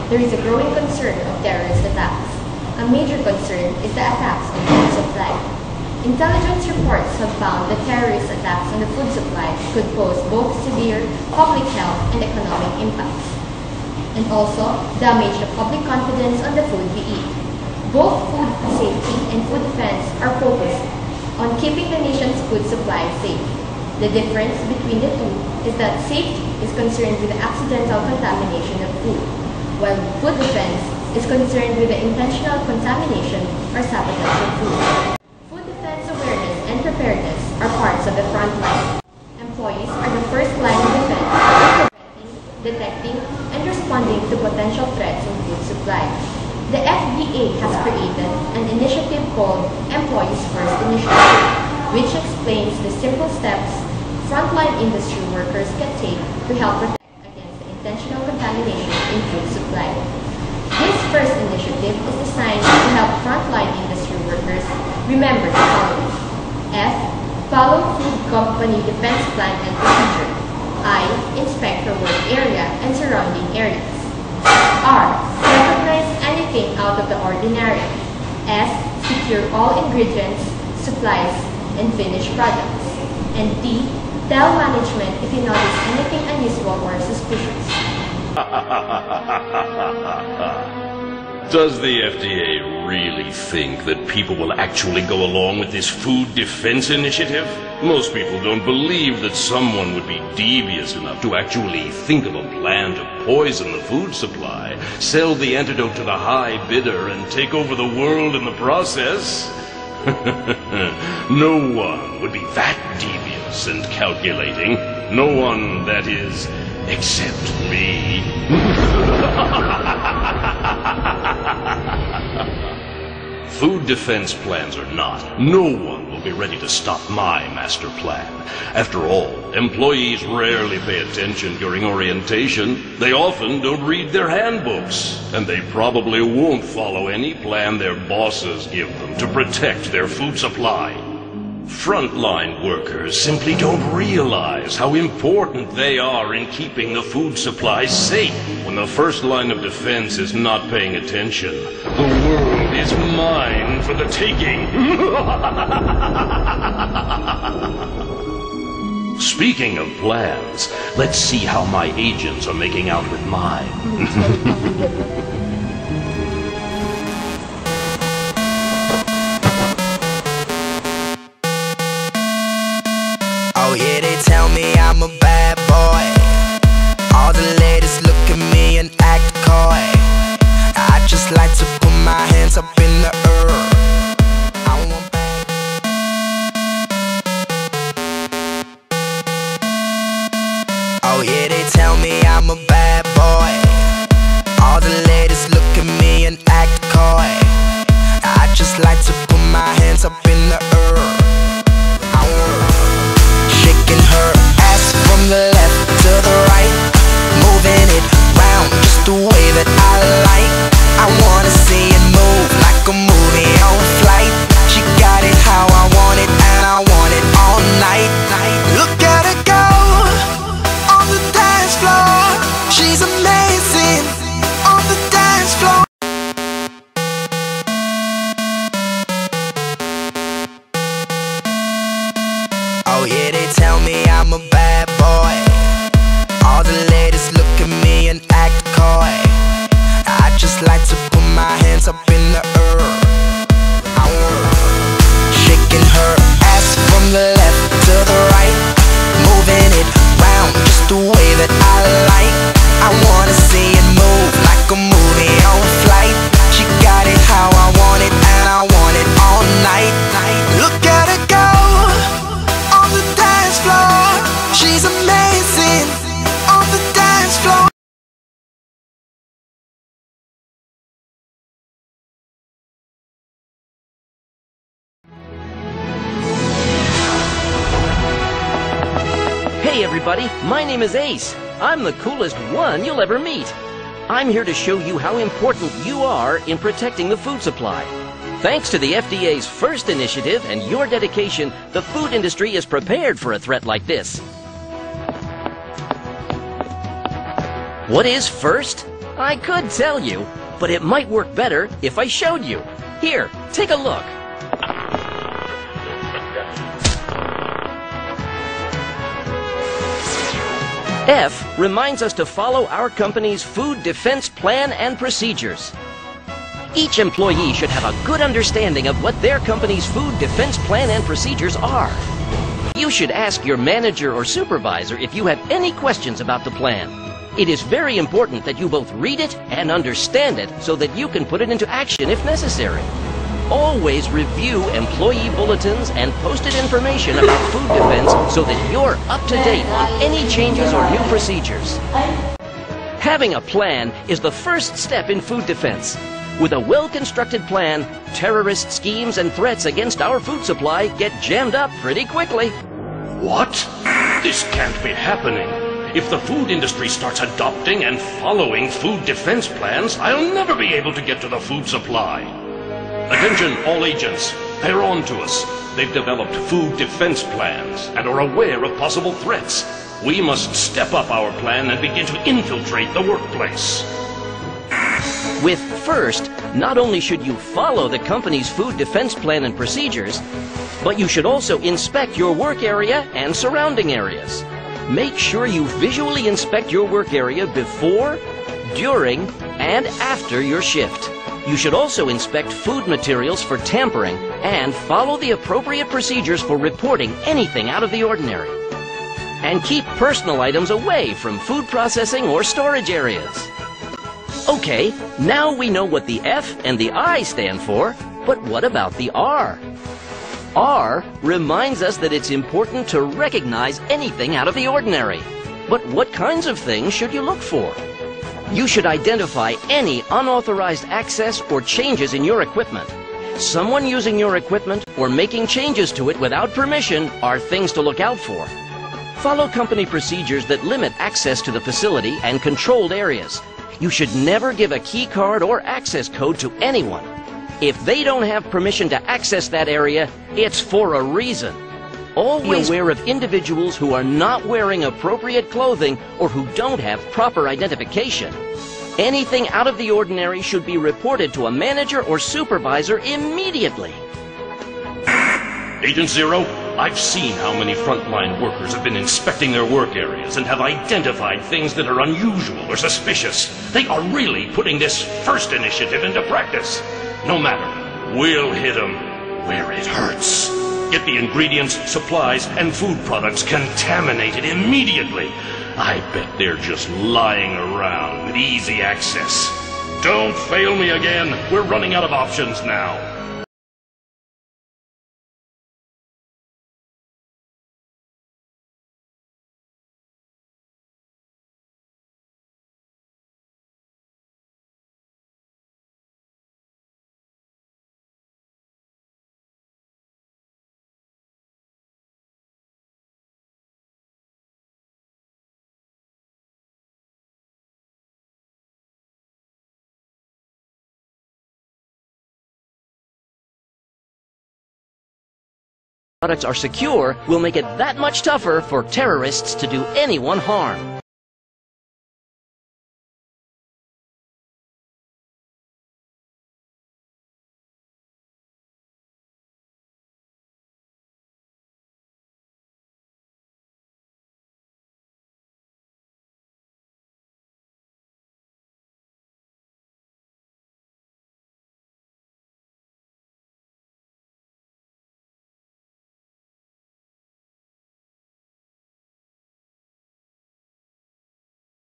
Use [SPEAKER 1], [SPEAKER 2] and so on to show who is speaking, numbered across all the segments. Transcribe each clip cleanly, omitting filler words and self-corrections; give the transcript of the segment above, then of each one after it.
[SPEAKER 1] there is a growing concern of terrorist attacks. A major concern is the attacks on food supply. Intelligence reports have found that terrorist attacks on the food supply could pose both severe public health and economic impacts, and also damage the public confidence on the food we eat. Both food safety and food defense are focused on keeping the nation's food supply safe. The difference between the two is that safety is concerned with the accidental contamination of food, while food defense is concerned with the intentional contamination or sabotage of food. Food defense awareness and preparedness are parts of the front line. Employees are the first line of defense in preventing, detecting, and responding to potential threats in food supply. The FDA has created an initiative called Employees First Initiative, which explains the simple steps frontline industry workers can take to help protect against the intentional contamination in food supply. This first initiative is designed to help frontline industry workers remember the following. F. Follow food company defense plan and procedure. I. Inspect your work area and surrounding areas. R. Recognize anything out of the ordinary. S. Secure all ingredients, supplies, and finished products. And D. Tell management if you notice anything unusual or suspicious.
[SPEAKER 2] Does the FDA really think that people will actually go along with this food defense initiative? Most people don't believe that someone would be devious enough to actually think of a plan to poison the food supply, sell the antidote to the high bidder, and take over the world in the process. No one would be that devious and calculating. No one, that is, except me. Food defense plans or not, no one will be ready to stop my master plan. After all, employees rarely pay attention during orientation. They often don't read their handbooks, and they probably won't follow any plan their bosses give them to protect their food supply. Frontline workers simply don't realize how important they are in keeping the food supply safe. When the first line of defense is not paying attention, the world is mine for the taking. Speaking of plans, let's see how my agents are making out with mine.
[SPEAKER 3] Oh yeah, they tell me I'm a bad boy. All the ladies look at me and act coy. I just like to put my hands up in the air. I want back. Oh yeah, they tell me I'm a bad boy. All the ladies look at me and act coy. I just like to put my hands up in the air. I want shaking her ass from the left to the right, moving it round just the way that I like. I wanna see it move like a movie on flight. She got it how I want it, and I want it all night. Look at her go on the dance floor. She's amazing on the dance floor. Oh yeah, they tell me I'm a bad boy. All the ladies look at me and act coy. I just like to put my hands up in the air. I want shaking her ass from the left to the right, moving it round just the way that I like. I wanna see it move like a movie on flight. She got it how I want it, and I want it all night. Look at her go on the dance floor. She's amazing on the dance floor.
[SPEAKER 4] Hey everybody, my name is Ace. I'm the coolest one you'll ever meet. I'm here to show you how important you are in protecting the food supply. Thanks to the FDA's FIRST initiative and your dedication, the food industry is prepared for a threat like this. What is FIRST? I could tell you, but it might work better if I showed you. Here, take a look. F reminds us to follow our company's food defense plan and procedures. Each employee should have a good understanding of what their company's food defense plan and procedures are. You should ask your manager or supervisor if you have any questions about the plan. It is very important that you both read it and understand it so that you can put it into action if necessary. Always review employee bulletins and posted information about food defense so that you're up to date on any changes or new procedures. Having a plan is the first step in food defense. With a well-constructed plan, terrorist schemes and threats against our food supply get jammed up pretty quickly.
[SPEAKER 2] What? This can't be happening. If the food industry starts adopting and following food defense plans, I'll never be able to get to the food supply. Attention, all agents. They're on to us. They've developed food defense plans and are aware of possible threats. We must step up our plan and begin to infiltrate the workplace.
[SPEAKER 4] With FIRST, not only should you follow the company's food defense plan and procedures, but you should also inspect your work area and surrounding areas. Make sure you visually inspect your work area before, during, and after your shift. You should also inspect food materials for tampering and follow the appropriate procedures for reporting anything out of the ordinary. And keep personal items away from food processing or storage areas. Okay, now we know what the F and the I stand for, but what about the R? R reminds us that it's important to recognize anything out of the ordinary. But what kinds of things should you look for? You should identify any unauthorized access or changes in your equipment. Someone using your equipment or making changes to it without permission are things to look out for. Follow company procedures that limit access to the facility and controlled areas. You should never give a key card or access code to anyone. If they don't have permission to access that area, it's for a reason. Always be aware of individuals who are not wearing appropriate clothing or who don't have proper identification. Anything out of the ordinary should be reported to a manager or supervisor immediately.
[SPEAKER 2] Agent Zero, I've seen how many frontline workers have been inspecting their work areas and have identified things that are unusual or suspicious. They are really putting this FIRST initiative into practice. No matter, we'll hit them where it hurts. Get the ingredients, supplies, and food products contaminated immediately. I bet they're just lying around with easy access. Don't fail me again. We're running out of options now.
[SPEAKER 4] Products are secure will make it that much tougher for terrorists to do anyone harm.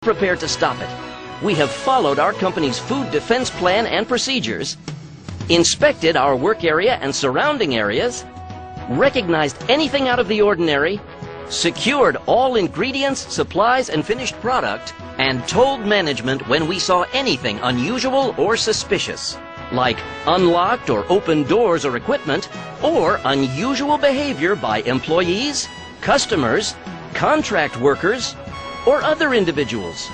[SPEAKER 4] Prepared to stop it. We have followed our company's food defense plan and procedures, inspected our work area and surrounding areas, recognized anything out of the ordinary, secured all ingredients, supplies, and finished product, and told management when we saw anything unusual or suspicious, like unlocked or open doors or equipment, or unusual behavior by employees, customers, contract workers, or other individuals,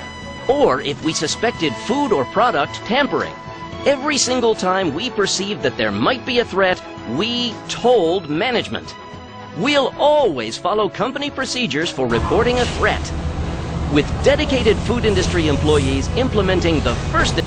[SPEAKER 4] or if we suspected food or product tampering. Every single time we perceived that there might be a threat, we told management. We'll always follow company procedures for reporting a threat. With dedicated food industry employees implementing the first